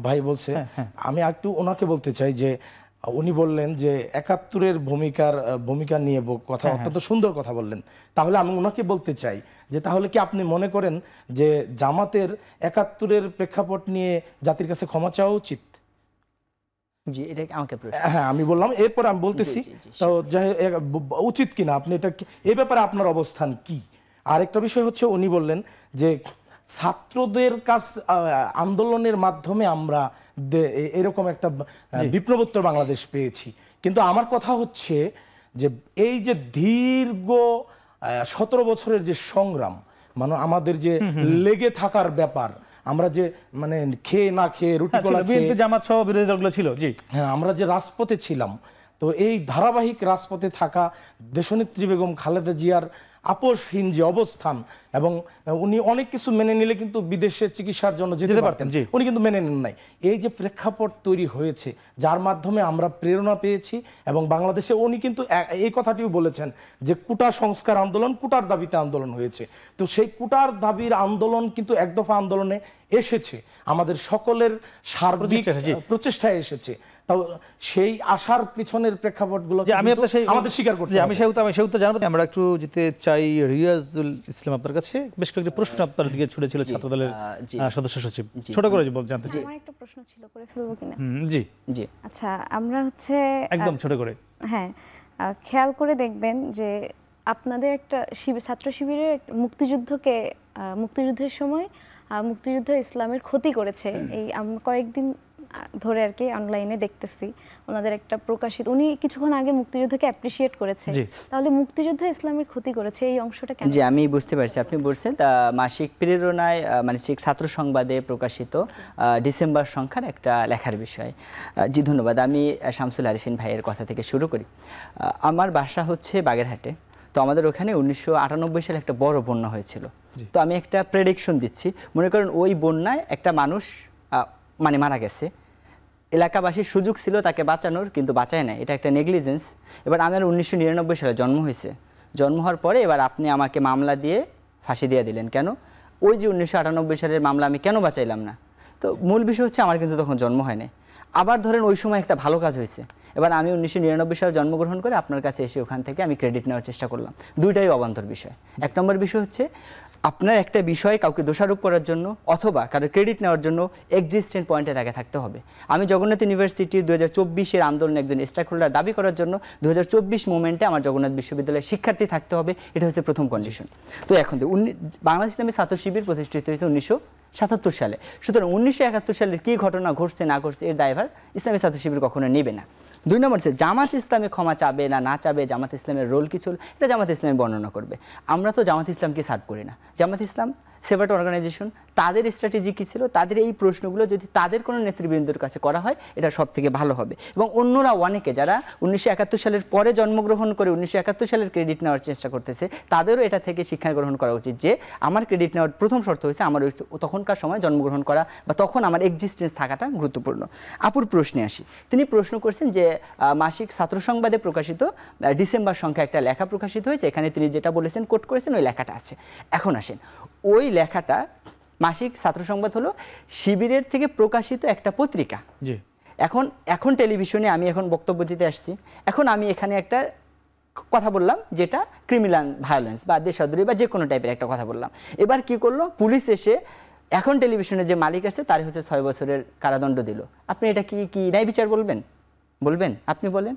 ভাই বলছে, আমি একটু ওনাকে বলতে চাই যে উনি বললেন যে ৭১-এর ভূমিকা নিয়ে কথা অত্যন্ত সুন্দর কথা বললেন। তাহলে আমি ওনাকে বলতে চাই যে তাহলে কি আপনি মনে করেন যে জামাতের ৭১-এর প্রেক্ষাপট নিয়ে জাতির কাছে ক্ষমা চাওয়া উচিত? জি, এটা আমাকে প্রশ্ন। হ্যাঁ, আমি বললাম, এরপর আমি বলতেছি তো উচিত কিনা, আপনি এটা এই ব্যাপারে আপনার অবস্থান কি? আরেকটা বিষয় হচ্ছে উনি বললেন যে ছাত্রদের কাছ আন্দোলনের মাধ্যমে আমরা এরকম একটা বিপ্লবোত্তর বাংলাদেশ পেয়েছি, কিন্তু আমার কথা হচ্ছে যে এই যে দীর্ঘ ১৭ বছরের যে সংগ্রাম, মানে আমাদের যে লেগে থাকার ব্যাপার, আমরা যে মানে খেয়ে না খেয়ে রুটি কলা খেয়ে জামাত সহ বিরোধী দলগুলো ছিল, জি হ্যাঁ, আমরা যে রাজপথে ছিলাম, তো এই ধারাবাহিক রাজপথে থাকা দেশনেত্রী বেগম খালেদা জিয়ার আপোষহীন যে অবস্থান, এবং উনি অনেক কিছু মেনে নিলে কিন্তু বিদেশে চিকিৎসার জন্য যেতে পারতেন, উনি কিন্তু মেনে নেন নাই। এই যে প্রেক্ষাপট তৈরি হয়েছে, যার মাধ্যমে আমরা প্রেরণা পেয়েছি, এবং বাংলাদেশে উনি কিন্তু এই কথাটিও বলেছেন যে কোটা সংস্কার আন্দোলন কোটার দাবিতে আন্দোলন হয়েছে। তো সেই কোটার দাবির আন্দোলন কিন্তু এক দফা আন্দোলনে এসেছে, আমাদের সকলের সার্বিক প্রচেষ্টায় এসেছে। তাও সেই আশার পিছনের প্রেক্ষাপটগুলো আমাদের স্বীকার করতে হবে। আমি সেহেতু জানাবো। আমরা একটু যেতে চাই রিয়াজুল ইসলাম আপনার কাছে। বেশ কয়েকটি প্রশ্ন আপনার দিকে ছুড়েছিল ছাত্রদলের সদস্য সচিব, ছোট করে জানতে চাই। আমার একটা প্রশ্ন ছিল, করে ফেলবো কিনা? জি জি, আচ্ছা, আমরা হচ্ছে একদম ছোট করে, হ্যাঁ, খেয়াল করে দেখবেন যে আপনাদের একটা ছাত্র শিবিরের মুক্তিযুদ্ধের সময় মুক্তিযুদ্ধ ইসলামের ক্ষতি করেছে, এই কয়েকদিন ধরে আর কি অনলাইনে দেখতেছি ওনাদের একটা প্রকাশিত, উনি কিছুক্ষণ আগে মুক্তিযুদ্ধকে অ্যাপ্রিশিয়েট করেছে, তাহলে মুক্তিযুদ্ধ ইসলামের ক্ষতি করেছে এই অংশটা কেন? জি, আমি বুঝতে পারছি আপনি বলছেন মাসিক প্রেরণায় মানে ছাত্র সংবাদে প্রকাশিত ডিসেম্বর সংখ্যার একটা লেখার বিষয়। জি ধন্যবাদ। আমি শামসুল আরিফিন ভাইয়ের কথা থেকে শুরু করি। আমার বাসা হচ্ছে বাগেরহাটে। তো আমাদের ওখানে 1998 সালে একটা বড় বন্যা হয়েছিল। তো আমি একটা প্রেডিকশন দিচ্ছি, মনে করেন ওই বন্যায় একটা মানুষ মানে মারা গেছে, এলাকাবাসীর সুযোগ ছিল তাকে বাঁচানোর, কিন্তু বাঁচায় না, এটা একটা নেগলিজেন্স। এবার আমার 1999 সালে জন্ম হয়েছে, জন্ম হওয়ার পরে এবার আপনি আমাকে মামলা দিয়ে ফাঁসি দিয়ে দিলেন কেন? ওই যে 1998 সালের মামলা আমি কেন বাঁচাইলাম না? তো মূল বিষয় হচ্ছে আমার কিন্তু তখন জন্ম হয় না। আবার ধরেন ওই সময় একটা ভালো কাজ হয়েছে, এবার আমি 1999 সালে জন্মগ্রহণ করে আপনার কাছে এসে ওখান থেকে আমি ক্রেডিট নেওয়ার চেষ্টা করলাম, দুইটাই অবান্তর বিষয়। এক নম্বর বিষয় হচ্ছে আপনার একটা বিষয় কাউকে দোষারোপ করার জন্য অথবা কারো ক্রেডিট নেওয়ার জন্য এক্সিস্টেন্ট পয়েন্টে তাকে থাকতে হবে। আমি জগন্নাথ ইউনিভার্সিটির 2024-এর আন্দোলনে একজন স্টেক হোল্ডার দাবি করার জন্য 2024 মুভমেন্টে আমার জগন্নাথ বিশ্ববিদ্যালয়ের শিক্ষার্থী থাকতে হবে, এটা হচ্ছে প্রথম কন্ডিশন। তো এখন বাংলাদেশ ইসলামী ছাত্র শিবির প্রতিষ্ঠিত হয়েছে 1977 সালে। সুতরাং 1971 সালের কী ঘটনা ঘটছে না ঘটছে এর দায়ভার ইসলামী ছাত্র শিবির কখনো নেবে না। দুই নম্বর হচ্ছে জামাত ইসলামী ক্ষমা চাবে না চাবে, জামাত ইসলামের রোল কি ছিল এটা জামাত ইসলামী বর্ণনা করবে। আমরা তো জামাত ইসলামকে সার্ভ করি না, জামাত ইসলাম সেপারেট অর্গানাইজেশন, তাদের স্ট্র্যাটেজি কী ছিল, তাদের এই প্রশ্নগুলো যদি তাদের কোনো নেতৃবৃন্দের কাছে করা হয় এটা সব থেকে ভালো হবে। এবং অন্যরা অনেকে যারা 1971 সালের পরে জন্মগ্রহণ করে 1971 সালের ক্রেডিট নেওয়ার চেষ্টা করতেছে, তাদেরও এটা থেকে শিক্ষা গ্রহণ করা উচিত যে আমার ক্রেডিট নেওয়ার প্রথম শর্ত হয়েছে আমার তখনকার সময় জন্মগ্রহণ করা বা তখন আমার এক্সিস্টেন্স থাকাটা গুরুত্বপূর্ণ। আপুর প্রশ্নে আসি, তিনি প্রশ্ন করছেন যে মাসিক ছাত্র সংবাদে প্রকাশিত ডিসেম্বর সংখ্যা একটা লেখা প্রকাশিত হয়েছে, এখানে তিনি যেটা বলেছেন কোট করেছেন ওই লেখাটা আছে। এখন আসেন, ওই লেখাটা মাসিক ছাত্র সংবাদ হলো শিবিরের থেকে প্রকাশিত একটা পত্রিকা। জি, এখন টেলিভিশনে আমি এখন বক্তব্য দিতে আসছি, এখন আমি এখানে একটা কথা বললাম যেটা ক্রিমিনাল ভায়োলেন্স বা দেশদ্রোহী বা যে কোনো টাইপের একটা কথা বললাম। এবার কি করলো, পুলিশ এসে এখন টেলিভিশনে যে মালিক আছে তার হচ্ছে 6 বছরের কারাদণ্ড দিল। আপনি এটা কি ন্যায় বিচার বলবেন? আপনি বলেন।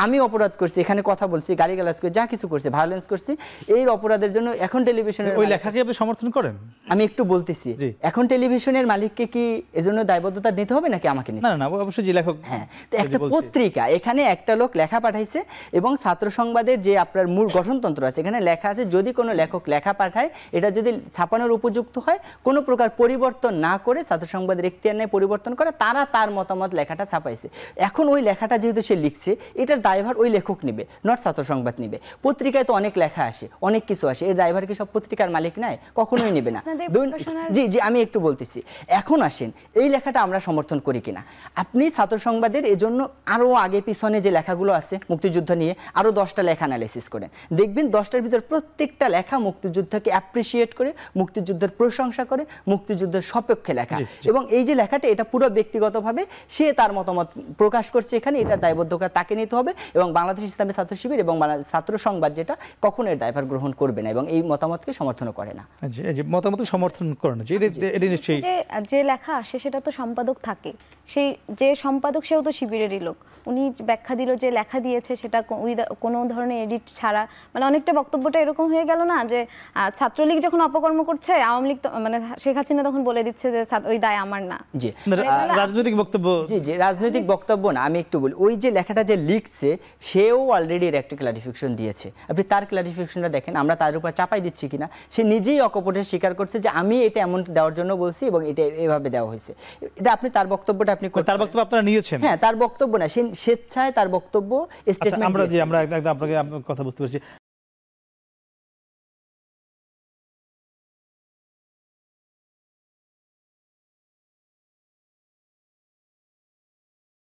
আমি অপরাধ করছি, এখানে কথা বলছি, গালিগালাজ করে যা কিছু করছি, ভায়োলেন্স করছি, এই অপরাধের জন্য এখন টেলিভিশনের ওই লেখাকে আপনি সমর্থন করেন? আমি একটু বলতেছি, এখন টেলিভিশনের মালিককে কি এজন্য দায়বদ্ধতা নিতে হবে নাকি আমাকে নিতে? না, অবশ্যই যে লেখক, হ্যাঁ, তো একটা পত্রিকা, এখানে একটা লোক লেখা পাঠাইছে এবং ছাত্র সংবাদের যে আপনার মূল গঠনতন্ত্র আছে এখানে লেখা আছে যদি কোনো লেখক লেখা পাঠায় এটা যদি ছাপানোর উপযুক্ত হয়, কোনো প্রকার পরিবর্তন না করে ছাত্র সংবাদের এখতিয়ার নেয় পরিবর্তন করে, তারা তার মতামত লেখাটা ছাপাইছে। এখন ওই লেখাটা যেহেতু সে লিখছে এটা এটার দায়ভার ওই লেখক নেবে, নট ছাত্র সংবাদ নেবে। পত্রিকায় তো অনেক লেখা আসে, অনেক কিছু আসে, এর দায়ভার কি সব পত্রিকার মালিক নেয়? কখনোই নেবে না। জি জি, আমি একটু বলতেছি। এখন আসেন এই লেখাটা আমরা সমর্থন করি কিনা। আপনি ছাত্র সংবাদের এজন্য আরও আগে পিছনে যে লেখাগুলো আছে মুক্তিযুদ্ধ নিয়ে আরও 10টা লেখা অ্যানালাইসিস করেন, দেখবেন 10টার ভিতর প্রত্যেকটা লেখা মুক্তিযুদ্ধকে অ্যাপ্রিসিয়েট করে, মুক্তিযুদ্ধের প্রশংসা করে, মুক্তিযুদ্ধের সপক্ষে লেখা। এবং এই যে লেখাটা, এটা পুরো ব্যক্তিগতভাবে সে তার মতামত প্রকাশ করছে এখানে, এটার দায়বদ্ধতা তাকে নিতে হবে। এবং বাংলাদেশ ইসলামী ছাত্র শিবির এবং ছাত্র সংবাদ যেটা কখনো এর দায়ভার গ্রহণ করবে না এবং এই মতামতকে সমর্থন করে না। মতামত সমর্থন করে না, এটা নিশ্চয়ই যে লেখা আসে সেটা তো সম্পাদক থাকে, সেই যে সম্পাদক সেও তো শিবিরেরই লোক। উনি ব্যাখ্যা দিল যে লেখা দিয়েছে সেটা কোনো ধরনের এডিট ছাড়া, মানে অনেকটা বক্তব্যটা এরকম হয়ে গেল না যে ছাত্রলীগ যখন অপকর্ম করছে, আওয়ামী লীগ মানে শেখ হাসিনা তখন বলে দিচ্ছে যে ওই দায় আমার না। জি, রাজনৈতিক বক্তব্য। জি জি, রাজনৈতিক বক্তব্য না, আমি একটু বলি, ওই যে লেখাটা যে লিখছে সেও অলরেডি এর একটা ক্লারিফিকেশন দিয়েছে। আপনি তার ক্লারিফিকেশনটা দেখেন, আমরা তার উপর চাপাই দিচ্ছি কিনা। সে নিজেই অকপটে স্বীকার করছে যে আমি এটা এমন দেওয়ার জন্য বলছি এবং এটা এভাবে দেওয়া হয়েছে। এটা আপনি তার বক্তব্যটা আপনি তার বক্তব্য আপনারা নিয়েছেন? হ্যাঁ, তার বক্তব্য না, সে স্বেচ্ছায় তার বক্তব্য স্টেটমেন্ট। আমরা একদম আপনাকে কথা বুঝতে পারছি।